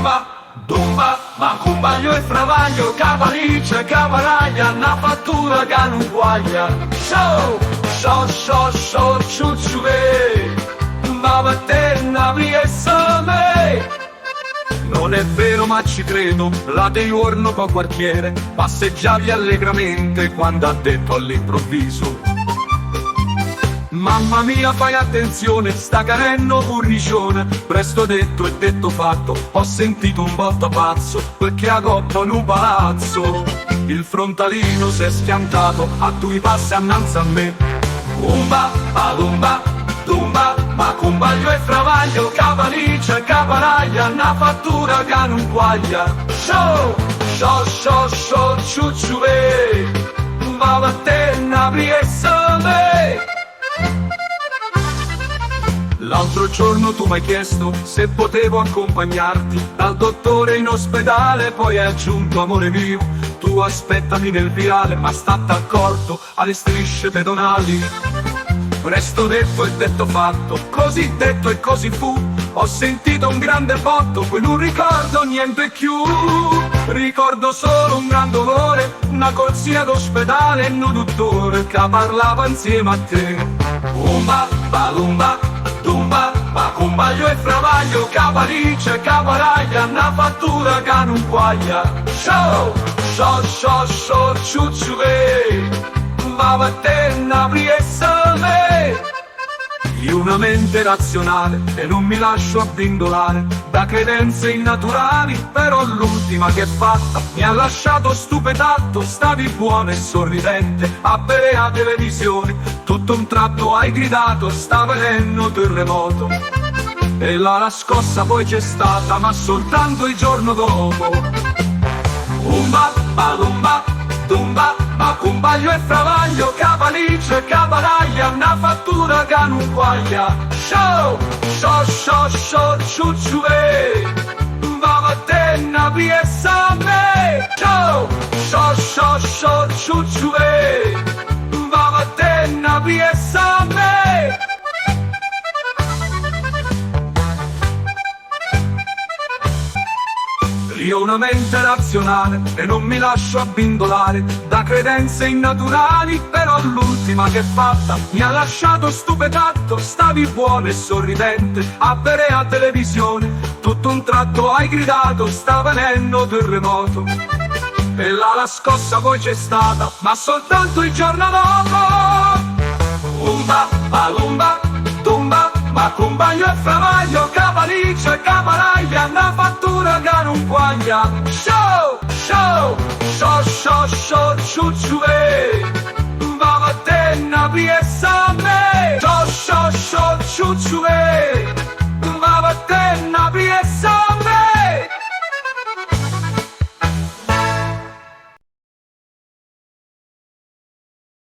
Dumba, dumba, macumba io e fravaglio, cavalice, cavaraglia, una fattura che non guaglia. Show, show, show, show, ciucciue, ma vattene briessame. Non è vero ma ci credo, la dei giorno co quartiere, passeggiavi allegramente quando ha detto all'improvviso: mamma mia fai attenzione, sta carendo cornicione. Presto detto e detto fatto, ho sentito un botto pazzo, perché a coppa in un palazzo il frontalino si è schiantato a due passi annanzi a me. Umba, balumba, dumba, macumba io e fravaglio, cavalice, cavaraglia, una fattura che non guaglia. Show, show, show, show, ciucciue, ma vattene briessame. L'altro giorno tu m'hai chiesto se potevo accompagnarti dal dottore in ospedale, poi hai aggiunto: amore mio, tu aspettami nel viale, ma state accorto alle strisce pedonali. Presto detto e detto fatto, così detto e così fu. Ho sentito un grande botto, poi non ricordo niente più. Ricordo solo un gran dolore, una corsia d'ospedale e un dottore che parlava insieme a te. Umba, balumba, dumba, macumba io e fravaglio, cavalice, cavaraglia, una fattura che non guaglia. Show, show, show, show, ciucciue, ma vattene briessame. Io una mente razionale e non mi lascio abbindolare da credenze innaturali, però l'ultima che è fatta mi ha lasciato stupefatto. Stavi buono e sorridente a bere a televisione, tutto un tratto hai gridato: sta venendo terremoto. E la scossa poi c'è stata, ma soltanto il giorno dopo. Umba, balumba, dumba, macumba io e fravaglio, cavalice, cavaraglia, una fattura che non guaglia. Show, show, show, show, ciucciue, ma vattene briessame. Show, show, show, show, ciucciue, ma vattene briessame. Io ho una mente razionale e non mi lascio abbindolare da credenze innaturali, però l'ultima che è fatta mi ha lasciato stupefatto. Stavi buono e sorridente a bere a televisione, tutto un tratto hai gridato: sta venendo terremoto. E la scossa poi c'è stata, ma soltanto il giorno dopo. Umba, balumba, dumba, macumba io e fravaglio, cavalice, cavaraglia, una fattura che non guaglia. Show, show, show, show, show, ciucciue,